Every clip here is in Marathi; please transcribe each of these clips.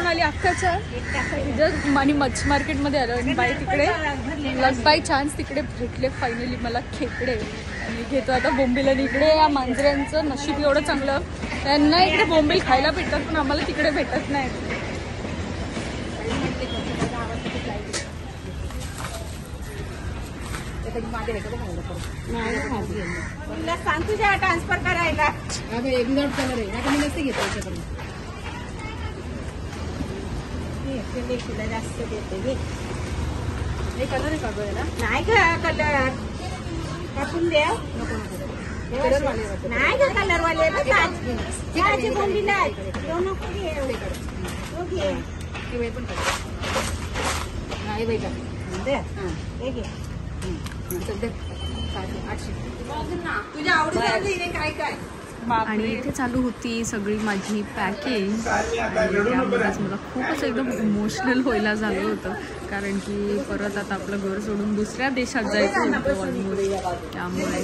आली अक्काच्या आणि मच्छ मार्केटमध्ये आलो आणि बाई तिकडे लक बाय चान्स तिकडे भेटले फायनली मला खेकडे आणि घेतो आता बोंबील. आणि इकडे या मांजऱ्यांचं नशीब एवढं चांगलं, त्यांना इकडे बोंबील खायला भेटतात पण आम्हाला तिकडे भेटत नाही. सांग तुझ्या ट्रान्सफर करायला एक्झॅक्ट कलर आहे आता मी नसते घेतो याच्याकडून. तुला जास्त देते हे कलर आहे का गं याला? नाही का कलर कापून द्या नाही का कलर वाले ताजी बोंबीला नको घे घे पण नाही बाई का हे घे तुझ्या आवडीचं काय काय. आणि इथे चालू होती सगळी माझी पॅकिंग. त्यामुळेच मला खूपच एकदम इमोशनल व्हायला झालं होतं, कारण की परत आता आपलं घर सोडून दुसऱ्या देशात जायचं होतं ऑलमोस्ट. त्यामुळे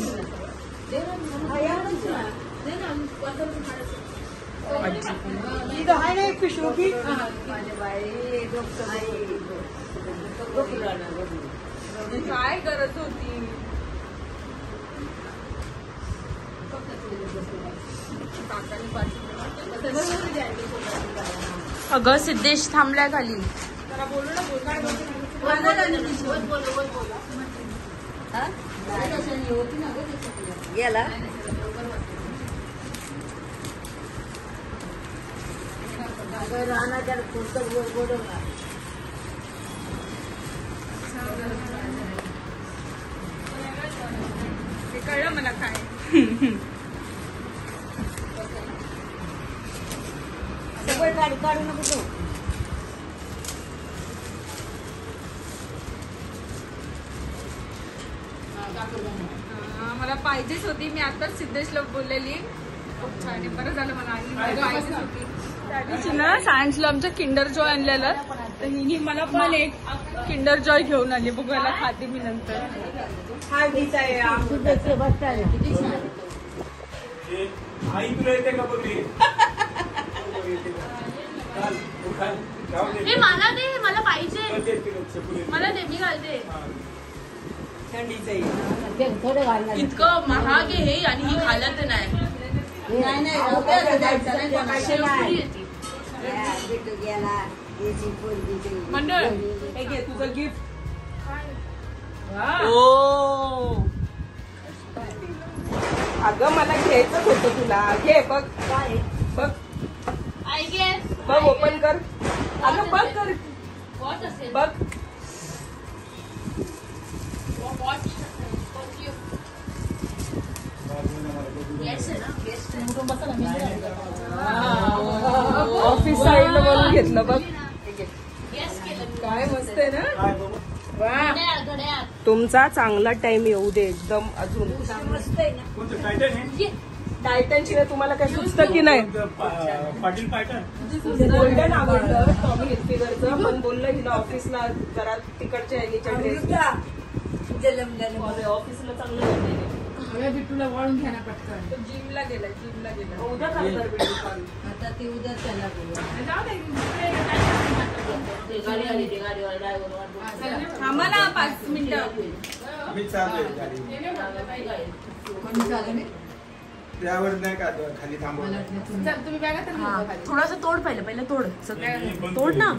काय गरज होती. अगं सिद्धेश थांबलाय खाली. गेला राहणार कळलं मला काय. गाडी काढू नको तू. मला पाहिजेच होती. मी आताच सिद्धेशला बोललेली खूप छान आहे, बरं झालं मला आणि पाहिजेच होती. त्या दिवशी ना सायन्सला आमच्या किंडर जॉय आणलेलं, तर हिने मला पण एक किंडर जॉय घेऊन आली. बघायला खाते मी नंतर. हे मला दे, मला पाहिजे, मला दे, मी घालते. इतकं महाग आहे हे आणि ही घालत नाही. मंडळ हे घे तुझं गिफ्ट. अगं मला घ्यायचंच होतं तुला. घे बघ काय बघ बघ ओपन कर. अगं बघ कर बघ. ऑफिस साईडला बोलून घेतलं बघ. काय मस्त आहे ना. तुमचा चांगला टाइम येऊ दे एकदम. अजून मस्त आहे ना. टायटनची ना तुम्हाला काय सुचतं की नाही. पाटील गोल्डन आवडलं टॉमी हिल्फिगरचं, पण बोललं हिला ऑफिसला जरा तिकडच्या ह्यानीच्या ड्रेस ऑफिसला चांगलं बिट्टूला वळून घ्या ना पटकन. जिमला गेलाय. उद्या करणार बिट्टू कॉल. आता ते उद्या त्याला आम्हाला 5 मिनिटं. त्यावर नाही का खाली थांबवलं. तुम्ही बघा थोडंसं तोड पहिलं तोड. सगळं तोड ना,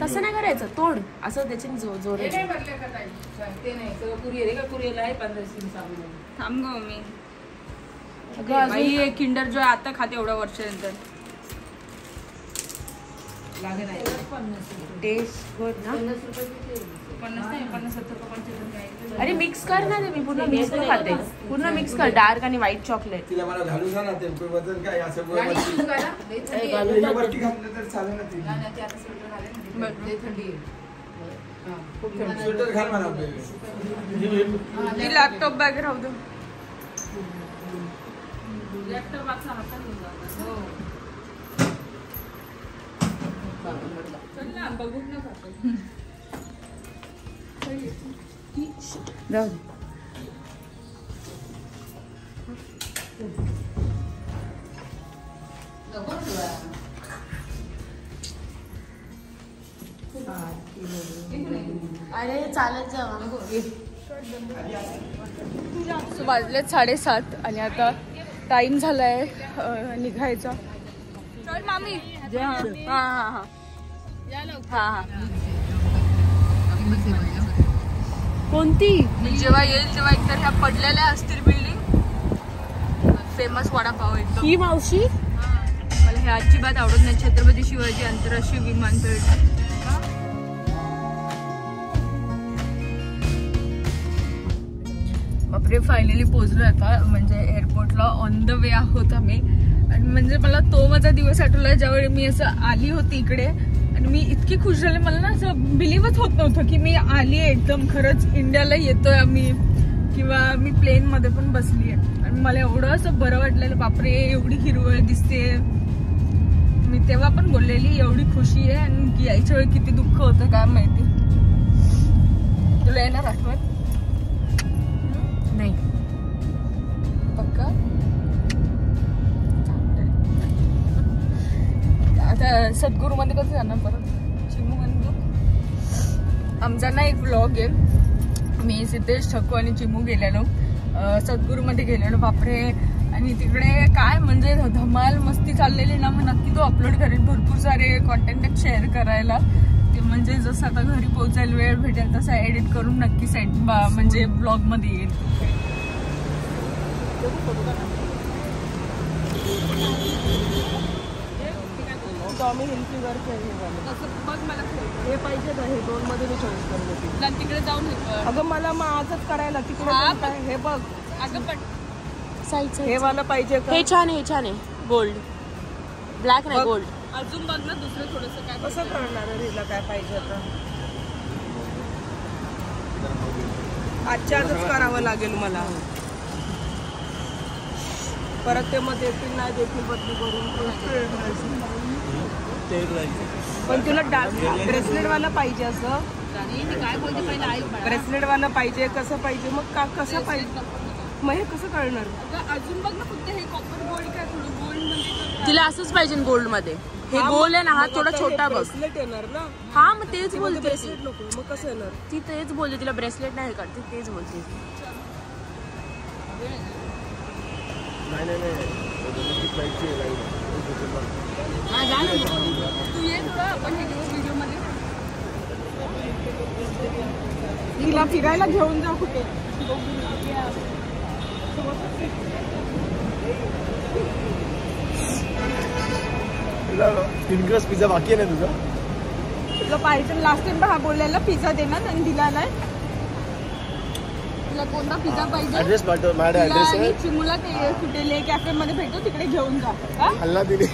तसं नाही करायचं. तोड असं त्याची जोर. ते नाही सगळं कुरिअर आहे का. कुरिअरला आहे 1500 थांब गं मी. बाई किंडर जॉय आता खाते एवढ्या वर्षानंतर. लागेल टेस्ट गुड ना. 50 नाही 50-70 रुपये. अरे मिक्स कर ना. मी पूर्ण मिक्स खाते. पूर्ण मिक्स कर. डार्क आणि व्हाईट चॉकलेट. तिला मला घालू सांग ना. ते वजन काय असं वरती घातलं तर चालेल ना. थंडी स्वेटर घाल मला. ती लॅपटॉप बॅग राहू दे. लॅपटॉप आपला हातात घेऊन जातो. चल ना बघून ना खातो. जाऊ दे. अरे चालत जावा. वाजलेत 7:30 आणि आता टाइम झालाय निघायचा. चल मामी. हा हा हा हा. कोणती? जेव्हा येईल तेव्हा एकतर ह्या पडलेल्या असतील बिल्डिंग. फेमस वडापाव एकदम. ही मावशी मला हे अजिबात आवडत नाही. छत्रपती शिवाजी आंतरराष्ट्रीय विमानतळ. बापरे फायनली पोहोचलो आता म्हणजे एअरपोर्टला. ऑन द वे आहोत आम्ही. आणि म्हणजे मला तो माझा दिवस आठवला ज्यावेळी मी असं आली होती इकडे आणि मी इतकी खुश झाले. मला ना असं बिलीव्हच होत नव्हतं की मी आली आहे एकदम खरंच इंडियाला येतोय आम्ही किंवा मी प्लेन मध्ये पण बसली आहे. आणि मला एवढं असं बरं वाटलेलं. बापरे एवढी हिरवळ दिसते. मी तेव्हा पण बोललेली एवढी खुशी आहे आणि यायच्या वेळी किती दुःख होतं काय माहिती. तुला येणार आठवत नाही. पक्का आता सद्गुरू मध्ये कसं जाणार परत. चिमू मध्ये आमचा ना एक व्लॉग आहे. मी सिद्धेश ठकू आणि चिमू गेलेलो सद्गुरू मध्ये गेलेलो. बापरे आणि तिकडे काय म्हणजे धमाल मस्ती चाललेली ना. मग नक्की तो अपलोड करेन. भरपूर सारे कॉन्टेंट शेअर करायला. ते म्हणजे जसं आता घरी पोहोचायला वेळ भेटेल तसं एडिट करून नक्की सेट म्हणजे ब्लॉग मध्ये येईल. टॉमी हिल्फिगर बघ मला हे पाहिजे ना. हे 2 मध्ये मी चॉईस करते. तिकडे जाऊन अगं मला मग आजच करायला तिकडे हा, पण काय. हे बघ अगं पण हे वाला पाहिजे का? हे छान आहे. छान आहे. गोल्ड ब्लॅक नाही बघ. गोल्ड. अजून बघ ना दुसरं थोडंसं काय. कसं करणार आहे हिला काय पाहिजे आता. आजच्या आजच करावं लागेल मला. परत ते मध्ये येतील नाही देखील बदली करून. पण तुला ब्रेसलेट वाला पाहिजे असं. काय बोलते पहिले आई ब्रेसलेट वाला पाहिजे कसं पाहिजे मग का कसं पाहिजे मग हे कसं कळणार. अजून बघ ना फक्त हे कॉपर गोल्ड काय थोडं गोल्ड मध्ये. तिला असंच पाहिजे गोल्ड मध्ये. हे गोल आहे ना हा थोडा छोटा बघ. ब्रेसलेट येणार ना. हा मग तेच बोलते. ब्रेसलेट नको मग कसं येणार. ती तेच बोलते. तिला ब्रेसलेट नाही करते तेच बोलते. तू ये थोडं आपण हे घेऊ व्हिडिओ मध्ये. तिला फिरायला घेऊन जाऊ कुठे. फिंगर्स पिझ्झा बाकी आहे ना तुझा. तुला पाहिजे लास्ट टाइम हा बोललेला पिझ्झा देणार आणि दिला नाही. तुला कोणता पिझ्झा पाहिजे. ऍड्रेस पाठव. माझा ऍड्रेस आहे. चिमूला ते कुठे ले कॅफे मध्ये भेटतो तिकडे घेऊन जा. हल्ला दिली.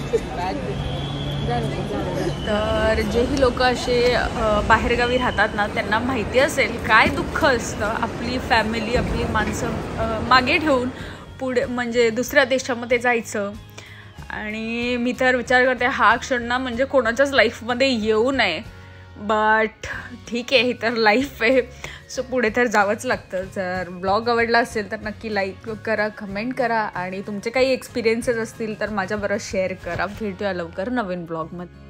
तर जेही लोक असे बाहेरगावी राहतात ना त्यांना माहिती असेल काय दुःख असतं. आपली फॅमिली आपली माणसं मागे ठेवून पुढे म्हणजे दुसऱ्या देशामध्ये जायचं. आणि मी तर विचार करते हा क्षण ना म्हणजे कोणाच्याच लाईफमध्ये येऊ नये. बट ठीक आहे ही तर लाईफ आहे. सो पुढे तर जावंच लागतं. जर ब्लॉग आवडला असेल तर नक्की लाईक करा कमेंट करा आणि तुमचे काही एक्सपिरियन्सेस असतील तर माझ्याबरोबर शेअर करा. भेटूया लवकर नवीन ब्लॉगमध्ये.